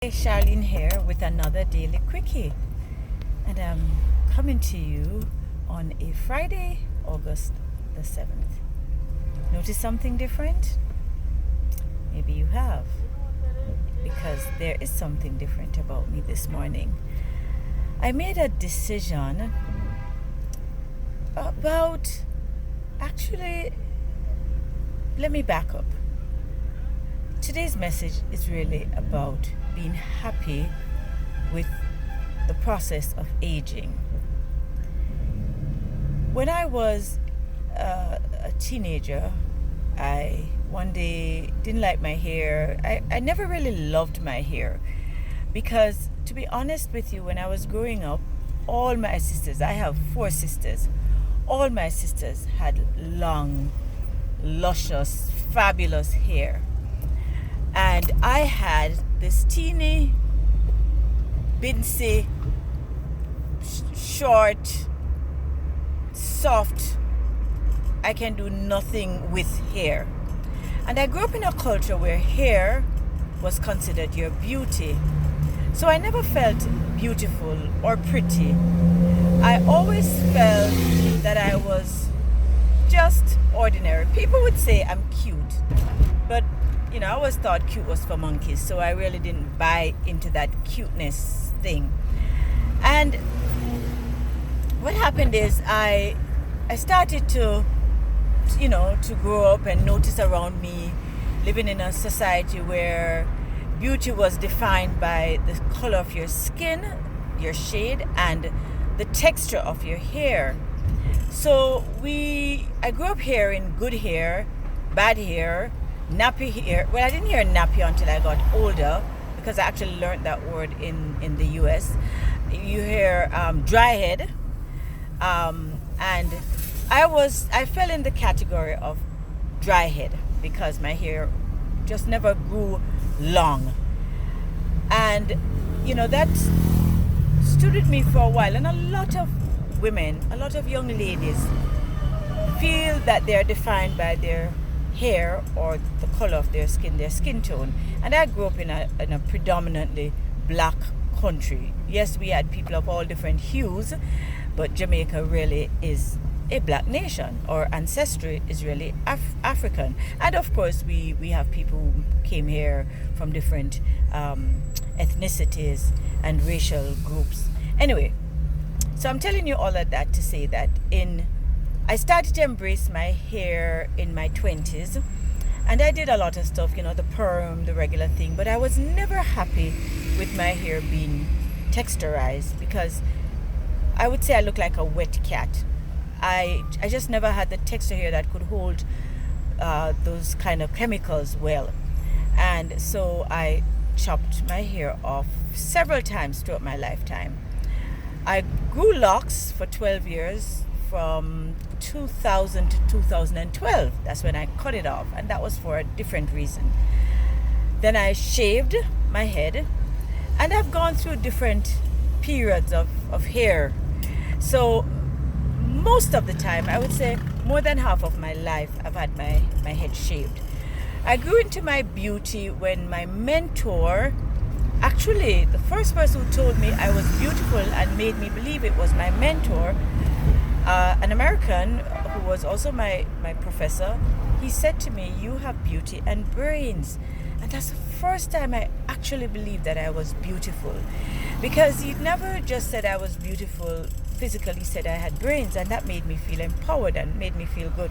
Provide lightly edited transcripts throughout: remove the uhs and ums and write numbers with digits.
Hey, Charlene here with another Daily Quickie, and I'm coming to you on a Friday, August the 7th. Notice something different? Maybe you have, because there is something different about me this morning. I made a decision about, actually, let me back up. Today's message is really about being happy with the process of aging. When I was a teenager, I one day didn't like my hair. I never really loved my hair because, to be honest with you, when I was growing up, all my sisters, I have 4 sisters, all my sisters had long, luscious, fabulous hair. And I had this teeny, binsy, short, soft, I can do nothing with hair. And I grew up in a culture where hair was considered your beauty. So I never felt beautiful or pretty. I always felt that I was just ordinary. People would say I'm cute, but I always thought cute was for monkeys, so I really didn't buy into that cuteness thing. And what happened is I started to grow up and notice around me, living in a society where beauty was defined by the color of your skin, your shade, and the texture of your hair. So I grew up hearing good hair, bad hair, nappy hair. Well, I didn't hear nappy until I got older, because I actually learned that word in the US. You hear dry head, and I fell in the category of dry head because my hair just never grew long, and that stood with me for a while. And a lot of women, a lot of young ladies feel that they're defined by their hair or the color of their skin tone. And I grew up in a predominantly black country. Yes, we had people of all different hues, but Jamaica really is a black nation. Our ancestry is really African. And of course, we have people who came here from different ethnicities and racial groups. Anyway, so I'm telling you all of that to say that I started to embrace my hair in my 20s, and I did a lot of stuff, the perm, the regular thing, but I was never happy with my hair being texturized, because I would say I look like a wet cat. I just never had the texture hair that could hold those kind of chemicals well. And so I chopped my hair off several times throughout my lifetime. I grew locks for 12 years, from 2000 to 2012. That's when I cut it off, and that was for a different reason. Then I shaved my head, and I've gone through different periods of hair. So most of the time, I would say more than half of my life, I've had my head shaved. I grew into my beauty when my mentor, actually the first person who told me I was beautiful and made me believe it, was my mentor, an American who was also my professor. He said to me, "You have beauty and brains." And that's the first time I actually believed that I was beautiful, because he never just said I was beautiful physically, he said I had brains, and that made me feel empowered and made me feel good.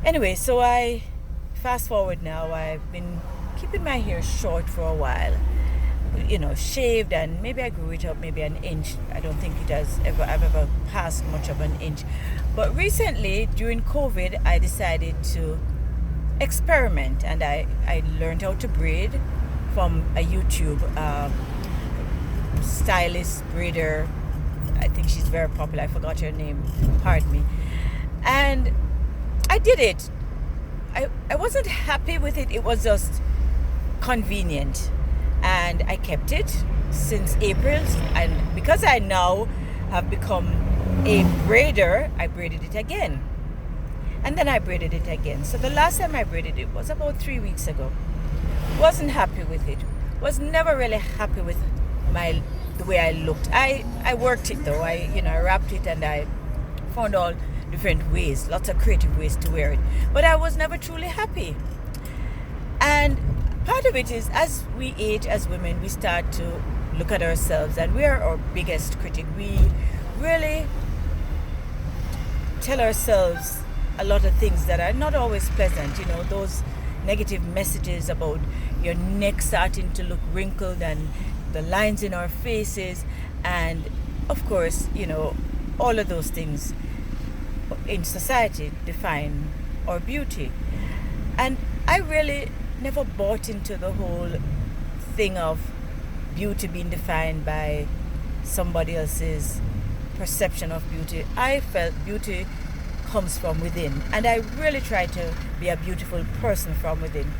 Anyway, so I fast forward now, I've been keeping my hair short for a while, shaved, and maybe I grew it up maybe an inch. I don't think I've ever passed much of an inch. But recently, during COVID, I decided to experiment, and I learned how to braid from a YouTube stylist, braider. I think she's very popular. I forgot her name, pardon me. And I did it. I wasn't happy with it. It was just convenient, and I kept it since April. And because I now have become a braider, I braided it again, and then I braided it again. So the last time I braided it was about 3 weeks ago. Wasn't happy with it. was never really happy with the way I looked. I worked it though. I wrapped it and I found all different ways, lots of creative ways to wear it. But I was never truly happy. And part of it is, as we age as women, we start to look at ourselves, and we're our biggest critic. We really tell ourselves a lot of things that are not always pleasant. Those negative messages about your neck starting to look wrinkled and the lines in our faces, and of course, all of those things in society define our beauty. And I really never bought into the whole thing of beauty being defined by somebody else's perception of beauty. I felt beauty comes from within, and I really try to be a beautiful person from within.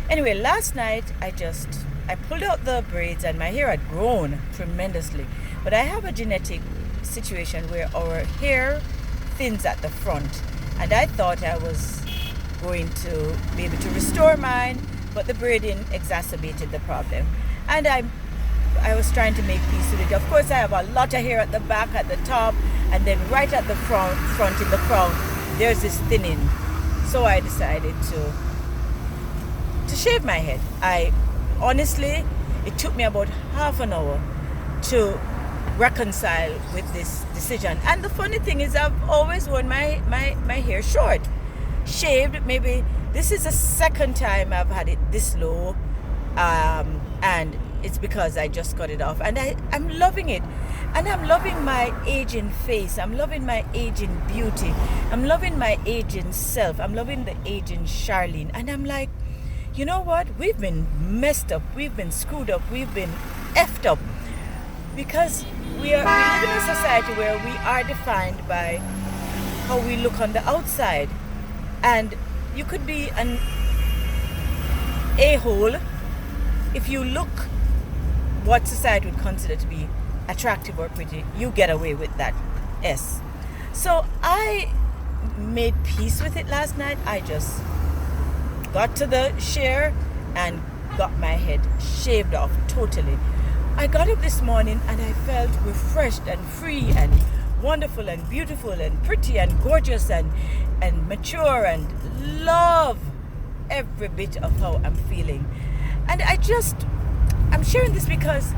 Anyway, last night I pulled out the braids, and my hair had grown tremendously, but I have a genetic situation where our hair thins at the front, and I thought I was going to be able to restore mine, but the braiding exacerbated the problem, and I was trying to make peace with it. Of course, I have a lot of hair at the back, at the top, and then right at the front in the crown, there's this thinning. So I decided to shave my head. Honestly, it took me about half an hour to reconcile with this decision. And the funny thing is, I've always worn my hair short, shaved. Maybe this is the second time I've had it this low, and it's because I just got it off, and I'm loving it. And I'm loving my aging face. I'm loving my aging beauty. I'm loving my aging self. I'm loving the aging Charlene. And I'm like, you know what? We've been messed up. We've been screwed up. We've been effed up. Because we live in a society where we are defined by how we look on the outside. And you could be an a-hole if you look what society would consider to be attractive or pretty. You get away with that S. So I made peace with it last night. I just got to the chair and got my head shaved off totally. I got up this morning and I felt refreshed and free and wonderful and beautiful and pretty and gorgeous and mature, and love every bit of how I'm feeling. And I'm sharing this because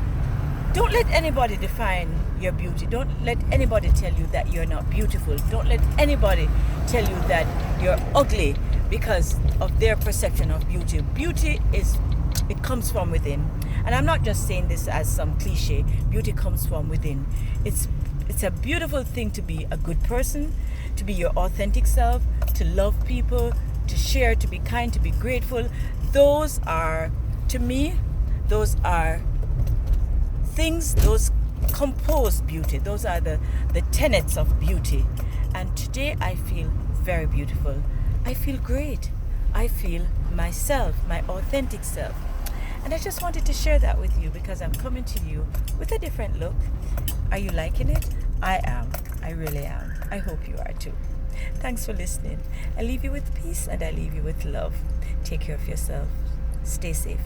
don't let anybody define your beauty. Don't let anybody tell you that you're not beautiful. Don't let anybody tell you that you're ugly because of their perception of beauty. Beauty it comes from within. And I'm not just saying this as some cliche. Beauty comes from within. It's a beautiful thing to be a good person, to be your authentic self, to love people, to share, to be kind, to be grateful. Those are, to me, those are things, those compose beauty. Those are the tenets of beauty. And today I feel very beautiful. I feel great. I feel myself, my authentic self. And I just wanted to share that with you because I'm coming to you with a different look. Are you liking it? I am. I really am. I hope you are too. Thanks for listening. I leave you with peace and I leave you with love. Take care of yourself. Stay safe.